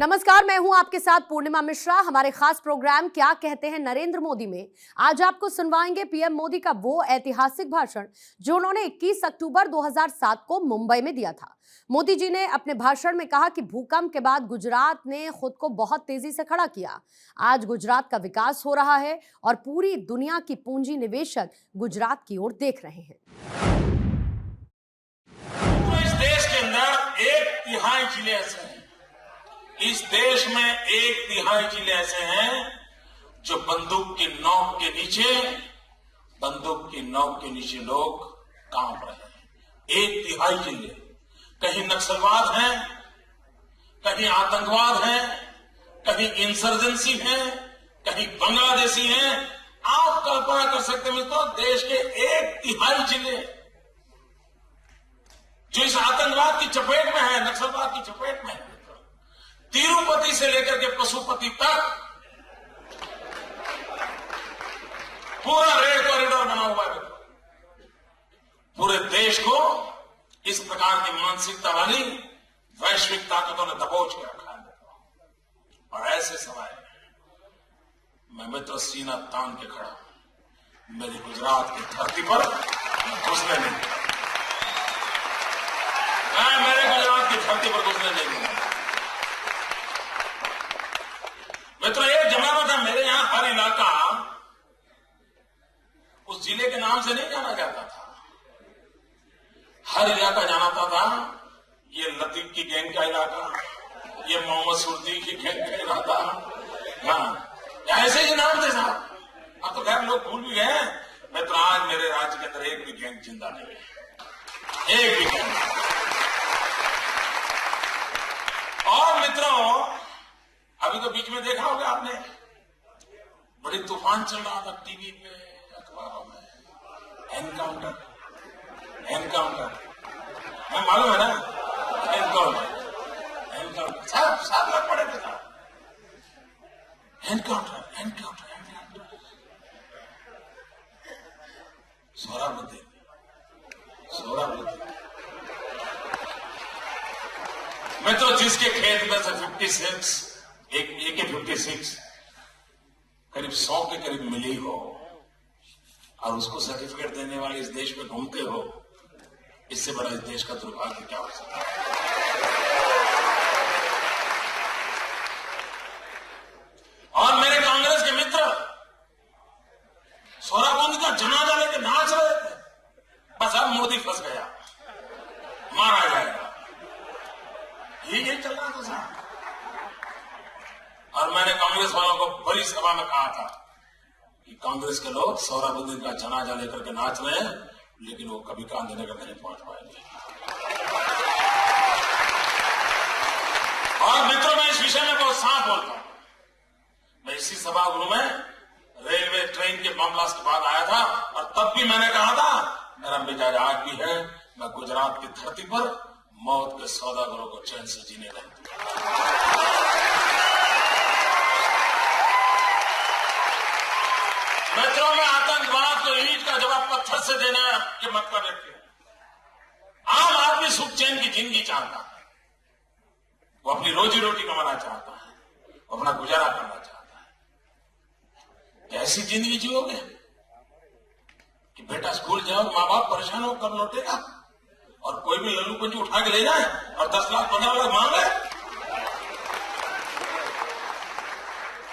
नमस्कार, मैं हूं आपके साथ पूर्णिमा मिश्रा। हमारे खास प्रोग्राम क्या कहते हैं नरेंद्र मोदी में आज आपको सुनवाएंगे पीएम मोदी का वो ऐतिहासिक भाषण जो उन्होंने 21 अक्टूबर 2007 को मुंबई में दिया था। मोदी जी ने अपने भाषण में कहा कि भूकंप के बाद गुजरात ने खुद को बहुत तेजी से खड़ा किया। आज गुजरात का विकास हो रहा है और पूरी दुनिया की पूंजी निवेशक गुजरात की ओर देख रहे हैं। इस देश के अंदर 1/3 जिले ऐसे हैं, इस देश में 1/3 जिले ऐसे हैं जो बंदूक की नोक के नीचे लोग कांप रहे हैं। 1/3 जिले, कहीं नक्सलवाद है, कहीं आतंकवाद है, कहीं इंसर्जेंसी है, कहीं बांग्लादेशी है। आप कल्पना कर सकते हैं तो देश के 1/3 जिले जो इस आतंकवाद की चपेट में है, नक्सलवाद की चपेट में है। तिरुपति से लेकर के पशुपति तक पूरा रेड कॉरिडोर बना हुआ है। पूरे देश को इस प्रकार की मानसिकता वाली वैश्विक ताकतों ने दबोच के रखा है। और ऐसे समय मैं मित्र सीना तान के खड़ा हूं। मेरी गुजरात की धरती पर घुसने नहीं दूंगा। मैं मेरे गुजरात की धरती पर घुसने नहीं दूंगा। मित्रों, एक जमाना था मेरे यहां हर इलाका उस जिले के नाम से नहीं जाना जाता था। हर इलाका जाना था ये लतीफ की गैंग का इलाका, ये मोहम्मद सुरदी की गैंग का इलाका। हाँ, ऐसे ही नाम थे साहब। अब तो खैर लोग भूल भी गए। मित्र, आज मेरे राज्य के अंदर एक भी गैंग जिंदा नहीं है, एक भी गैंग। और मित्रों, अभी तो बीच में देखा होगा आपने, बड़ी तूफान चल रहा था टीवी पे, अखबारों में। एनकाउंटर मालूम है ना? एनकाउंटर साहब लग पड़े थे साहब। एनकाउंटर सोहराबुद्दीन मैं तो जिसके खेत में से 56 AK-56 करीब 100 के करीब मिली हो और उसको सर्टिफिकेट देने वाले इस देश में घूमते हो, इससे बड़ा इस देश का दुर्भाग्य क्या हो सकता है? और मेरे कांग्रेस के मित्र सोहराबुद्दीन का जनाजा लेके नाच रहे थे। बस अब मोदी फंस गया, मारा जाएगा, यही चल रहा था साहब। और मैंने कांग्रेस वालों को बड़ी सभा में कहा था कि कांग्रेस के लोग सोहराबुद्दीन का जनाजा लेकर के नाच रहे हैं, लेकिन वो कभी गांधीनगर नहीं पहुंच पाएंगे। और मित्रों, मैं इस विषय में बहुत साफ बोलता हूं। मैं इसी सभागृह में रेलवे ट्रेन के बम ब्लास्ट के बाद आया था और तब भी मैंने कहा था, मेरा मिजाज आज भी है, मैं गुजरात की धरती पर मौत के सौदागरों को चैन से जीने नहीं दूंगा। मित्रों, में आतंकवाद को ईंट का जवाब पत्थर से देना ये मत कर रखे। आम आदमी सुख चैन की जिंदगी चाहता है, वो अपनी रोजी रोटी कमाना चाहता है, वो अपना गुजारा करना चाहता है। ऐसी जिंदगी जियोगे कि बेटा स्कूल जाओ, माँ बाप परेशान हो कर लौटेगा और कोई भी लल्लू पंजी उठा के ले जाए और 10 लाख 15 लाख मांग ले?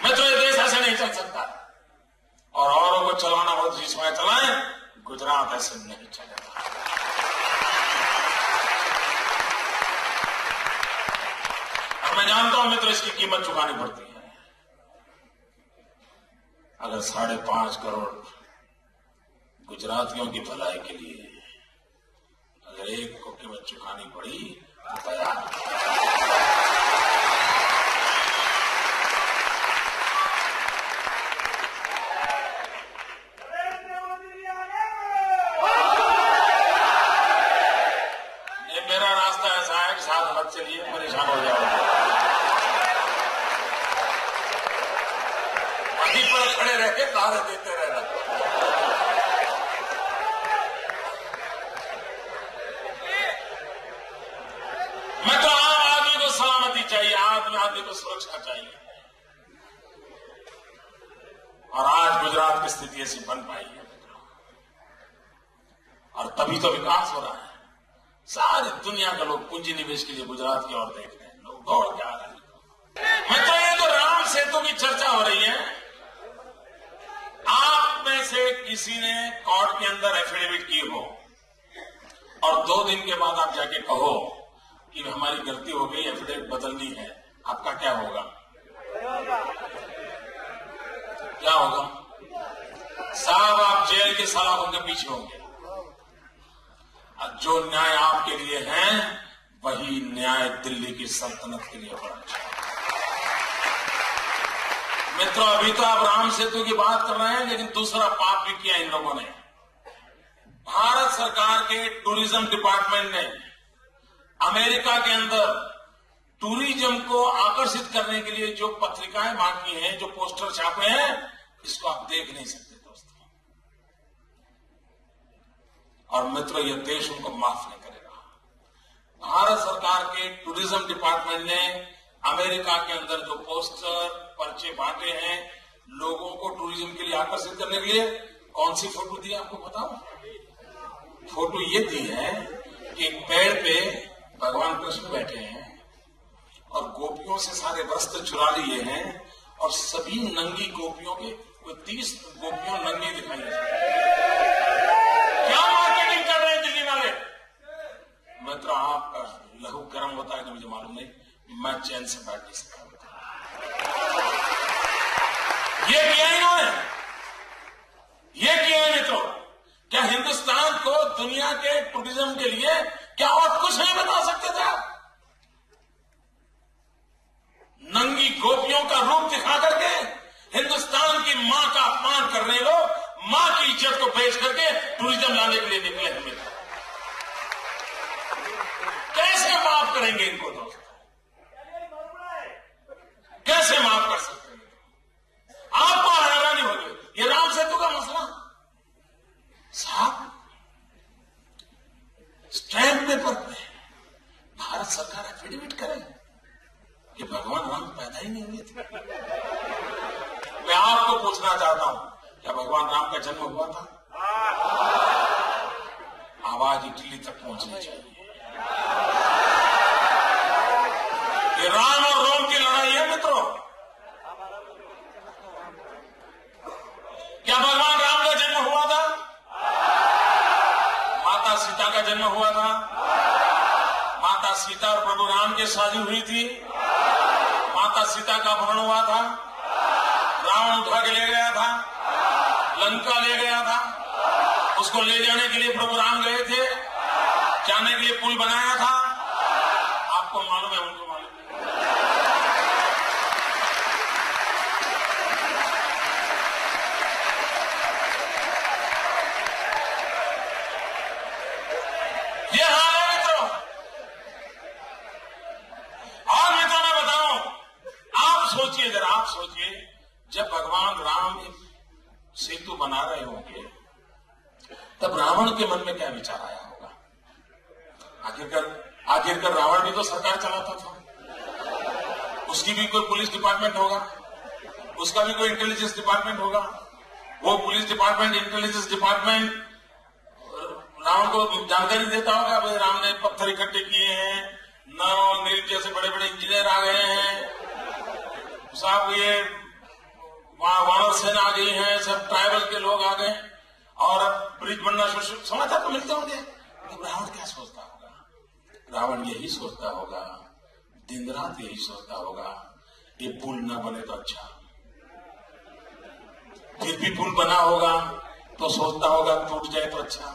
मित्रों, ये देश ऐसे नहीं चल सकता। और औरों को चलाना बहुत जिसमें चलाएं, गुजरात ऐसे नहीं चलेगा। और मैं जानता हूं मित्र, इसकी कीमत चुकानी पड़ती है। अगर 5.5 करोड़ गुजरातियों की भलाई के लिए अगर एक को कीमत चुकानी पड़ी तो तैयार। चलिए, परेशान हो जाओगे। वहीं पर खड़े रह के नारे देते रहना। मैं तो आम आदमी को सलामती चाहिए, आदमी को तो सुरक्षा चाहिए। और आज गुजरात की स्थिति ऐसी बन पाई है और तभी तो विकास हो रहा है। सारी दुनिया के लोग पूंजी निवेश के लिए गुजरात की ओर देख रहे हैं, लोग दौड़ के आ रहे हैं। मैं तो ये तो राम सेतु की चर्चा हो रही है, आप में से किसी ने कोर्ट के अंदर एफिडेविट की हो और 2 दिन के बाद आप जाके कहो कि हमारी गलती हो गई, एफिडेविट बदलनी है, आपका क्या होगा? क्या होगा? साहब आप जेल के सलाखों के पीछे होंगे। जो न्याय आपके लिए है वही न्याय दिल्ली की सल्तनत के लिए होना चाहिए। मित्रों, अभी तो आप राम सेतु की बात कर रहे हैं, लेकिन दूसरा पाप भी किया इन लोगों ने। भारत सरकार के टूरिज्म डिपार्टमेंट ने अमेरिका के अंदर टूरिज्म को आकर्षित करने के लिए जो पत्रिकाएं बांटी हैं, जो पोस्टर छापे हैं, इसको आप देख नहीं सकते दोस्तों। और मित्रों, यह देश उनको माफ नहीं करेगा। भारत सरकार के टूरिज्म डिपार्टमेंट ने अमेरिका के अंदर जो पोस्टर पर्चे बांटे हैं लोगों को टूरिज्म के लिए आकर्षित करने के लिए, कौन सी फोटो दी आपको बताओ? फोटो ये दी है कि एक पेड़ पे भगवान कृष्ण बैठे हैं और गोपियों से सारे वस्त्र चुरा लिए हैं और सभी नंगी गोपियों के 30 गोपियों नंगी दिखाई देती। क्या मार्केटिंग कर रहे हैं दिल्ली वाले? मित्र, आपका लहू गर्म होता है कि मुझे मालूम नहीं, मैं चैन से बैठ नहीं सकता। ये किया इन्होंने, ये किया है मित्रों। क्या हिंदुस्तान को दुनिया के टूरिज्म के लिए क्या और कुछ नहीं बता सकते थे आप? नंगी गोपियों का रूप दिखा करके हिंदुस्तान की मां का अपमान करने लोग मां की इज्जत को बेच करके टूरिज्म लाने के लिए निकले हैं मित्र। कैसे माफ करेंगे इनको दोस्तों? कैसे माफ कर सकते हैं? आपको हैरानी होगी। ये राम सेतु का मसला साहब, स्टैम्प पेपर पे भारत सरकार एफिडेविट करे कि भगवान राम पैदा ही नहीं हुए थे। मैं आपको पूछना चाहता हूं, क्या भगवान राम का जन्म हुआ था? आवाज इटली तक पहुंचनी चाहिए। ये राम और रोम की लड़ाई है मित्रों। क्या भगवान राम का जन्म हुआ था? माता सीता का जन्म हुआ था। माता सीता और प्रभु राम की शादी हुई थी। माता सीता का अपहरण हुआ था। रावण उठा के ले गया था, लंका ले गया था। उसको ले जाने के लिए प्रभु राम गए थे, जाने के लिए पुल बनाया था। आपको मालूम है, उनको मालूम है। ये हाल है मित्रों। और मित्रों मैं बताऊं, आप सोचिए, जरा आप सोचिए, जब भगवान राम सेतु बना रहे होंगे तब रावण के मन में क्या विचार आया होगा? आखिरकार रावण भी तो सरकार चलाता था। उसकी भी कोई पुलिस डिपार्टमेंट होगा, उसका भी कोई इंटेलिजेंस डिपार्टमेंट होगा। वो police department, intelligence department Ravan को जानकारी देता होगा, भाई राम ने पत्थर इकट्ठे किए हैं, नर नील जैसे बड़े बड़े इंजीनियर आ गए हैं साहब, ये वहां वानर सेना आ गई है, सब ट्राइबल के लोग आ गए और ब्रिज बनना शुरू। समाचार तो मिलते होंगे। तो रावण क्या सोचता होगा? रावण यही सोचता होगा, दिन रात यही सोचता होगा, ये पुल ना बने तो अच्छा। फिर भी पुल बना होगा तो सोचता होगा टूट जाए तो अच्छा।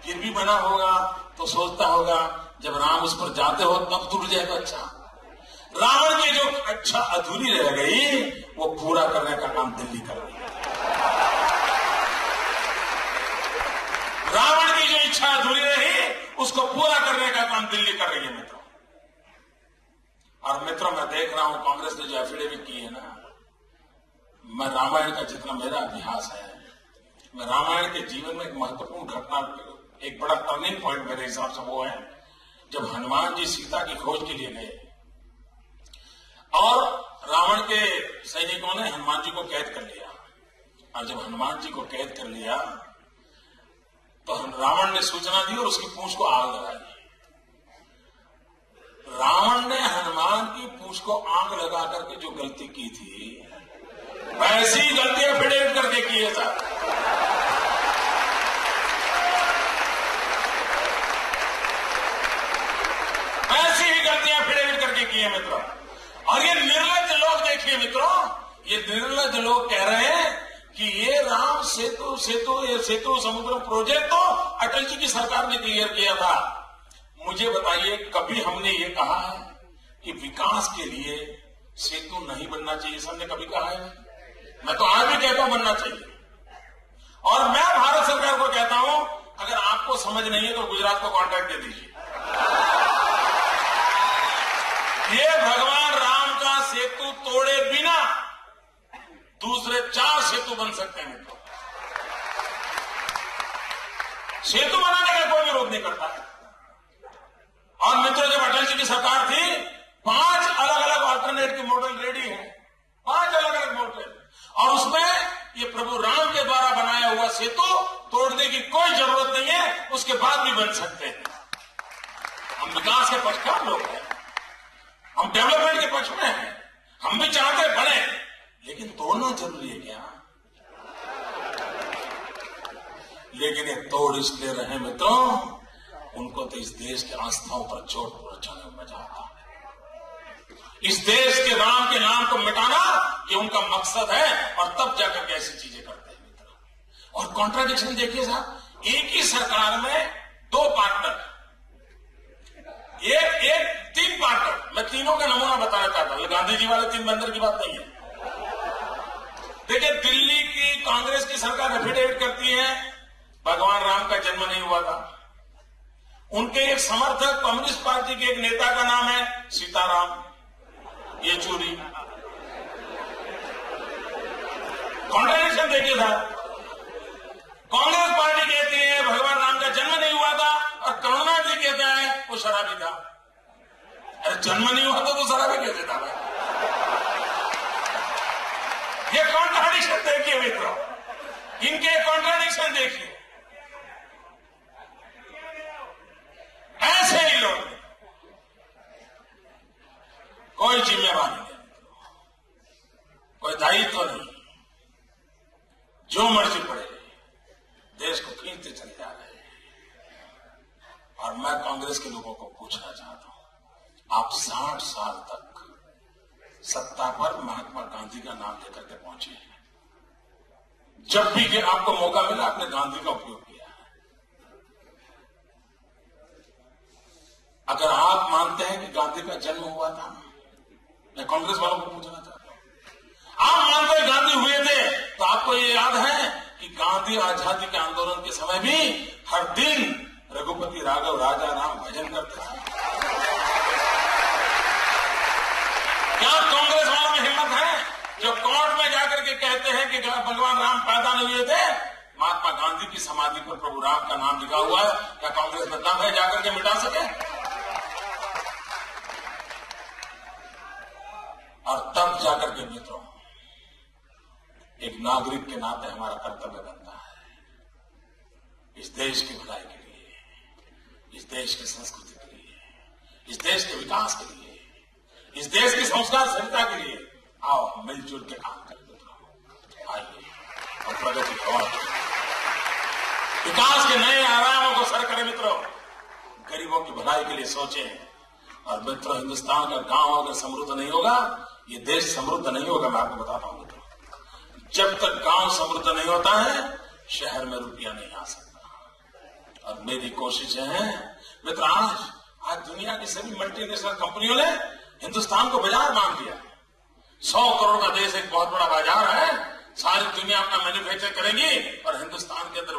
फिर भी बना होगा तो सोचता होगा जब राम उस पर जाते हो तब टूट जाए तो अच्छा। रावण की जो अच्छा अधूरी रह गई वो पूरा करने का काम दिल्ली कर रही है। रावण की जो इच्छा अधूरी रही उसको पूरा करने का काम दिल्ली कर रही है मित्रों। और मित्रों मैं देख रहा हूं कांग्रेस ने जो एफिडेविट की है ना, मैं रामायण का जितना मेरा अभ्यास है, मैं रामायण के जीवन में एक महत्वपूर्ण घटना, एक बड़ा टर्निंग पॉइंट मेरे हिसाब से वो है जब हनुमान जी सीता की खोज के लिए गए। और रावण के सैनिकों ने हनुमान जी को कैद कर लिया। और जब हनुमान जी को कैद कर लिया तो रावण ने सूचना दी और उसकी पूंछ को आग लगाई। रावण ने हनुमान की पूंछ को आग लगा करके जो गलती की थी, वैसी गलतियां फिर करके की है साहब। ऐसी ही गलतियां फिर करके की है मित्रों। और ये निर्लज्ज लोग देखिए मित्रों, ये निर्लज्ज लोग कह रहे हैं कि ये राम सेतु समुद्र प्रोजेक्ट तो अटल जी की सरकार ने क्लियर किया था। मुझे बताइए, कभी हमने ये कहा है कि विकास के लिए सेतु नहीं बनना चाहिए? सबने कभी कहा है? मैं तो आज भी कहता हूं बनना चाहिए। और मैं भारत सरकार को कहता हूं, अगर आपको समझ नहीं है तो गुजरात को कॉन्ट्रैक्ट दे दीजिए। ये भगवान राम का सेतु तोड़े बिना दूसरे 4 सेतु बन सकते हैं मित्रों। सेतु बनाने का कोई विरोध नहीं करता है। और मित्रों, जब अटल जी की सरकार थी, 5 अलग अलग ऑल्टरनेट के मॉडल रेडी हैं, 5 अलग अलग मॉडल। और उसमें ये प्रभु राम के द्वारा बनाया हुआ सेतु तोड़ने की कोई जरूरत नहीं है, उसके बाद भी बन सकते हैं। हम विकास के पक्षकार लोग हैं, हम डेवलपमेंट के पक्ष में हैं, हम भी चाहते बने, लेकिन तोड़ना जरूरी है क्या? लेकिन ये तोड़ इसलिए रहे मित्रों, उनको तो इस देश की आस्थाओं पर चोट पहुंचाने में मजा आता है। इस देश के राम के नाम को मिटाना ये उनका मकसद है, और तब जाकर के ऐसी चीजें करते हैं मित्रों। और कॉन्ट्राडिक्शन देखिए साहब, एक ही सरकार में 2 पार्टनर, एक 3 पार्टनर। मैं तीनों का नमूना बताना चाहता हूं, गांधी जी वाले 3 बंदर की बात नहीं है। देखिए, दिल्ली की कांग्रेस की सरकार एफिडेविट करती है भगवान राम का जन्म नहीं हुआ था। उनके एक समर्थक कम्युनिस्ट पार्टी के एक नेता का नाम है सीताराम येचुरी। कॉन्ट्राडिक्शन देखिए साहब, कांग्रेस पार्टी कहती है भगवान राम का जन्म नहीं हुआ था, और करुणानिधि कहते हैं वो शराबी था। अरे जन्म नहीं हुआ तो शराबी कैसे था भाई? ये कॉन्ट्राडिक्शन देखिए मित्रों, इनके कॉन्ट्राडिक्शन देखिए। ऐसे ही लोग, कोई जिम्मेवारी नहीं, कोई दायित्व नहीं, जो मर्जी पड़े देश को खींचते चले जा रहे हैं। और मैं कांग्रेस के लोगों को पूछना चाहता हूं, आप 60 साल तक सत्ता पर महात्मा गांधी का नाम लेकर के पहुंचे हैं। जब भी कि आपको मौका मिला आपने गांधी का उपयोग किया है। अगर आप मानते हैं कि गांधी का जन्म हुआ था, मैं कांग्रेस वालों को पूछना चाहता हूं, आप मानते हैं गांधी हुए थे, तो आपको ये याद है कि गांधी आजादी के आंदोलन के समय भी हर दिन रघुपति राघव राजा राम भजन करते थे। क्या कांग्रेस वालों में हिम्मत है जो कोर्ट में जाकर के कहते हैं कि भगवान राम पैदा नहीं हुए थे, महात्मा गांधी की समाधि पर प्रभु राम का नाम लिखा हुआ है? क्या कांग्रेस में दम है जाकर के मिटा सके? और तब जाकर के मित्रों, एक नागरिक के नाते हमारा कर्तव्य बनता है इस देश की भलाई के लिए, इस देश की संस्कृति के लिए, इस देश के विकास के लिए, इस देश की संस्कार संहिता के लिए। आओ मिलजुल के काम करें मित्रों, आइए और प्रगति को विकास के नए आयामों को सर करें मित्रों, गरीबों की भलाई के लिए सोचें। और मित्रों, हिंदुस्तान का गांव अगर समृद्ध नहीं होगा, ये देश समृद्ध नहीं होगा। मैं आपको बताता हूं मित्रों, जब तक गांव समृद्ध नहीं होता है, शहर में रुपया नहीं आ सकता। और मेरी कोशिशें हैं मित्र, आज दुनिया की सभी मल्टीनेशनल कंपनियों ने हिंदुस्तान को बाजार मान दिया। 100 करोड़ का देश एक बहुत बड़ा बाजार है, सारी दुनिया अपना मैन्युफैक्चर करेगी और हिंदुस्तान के अंदर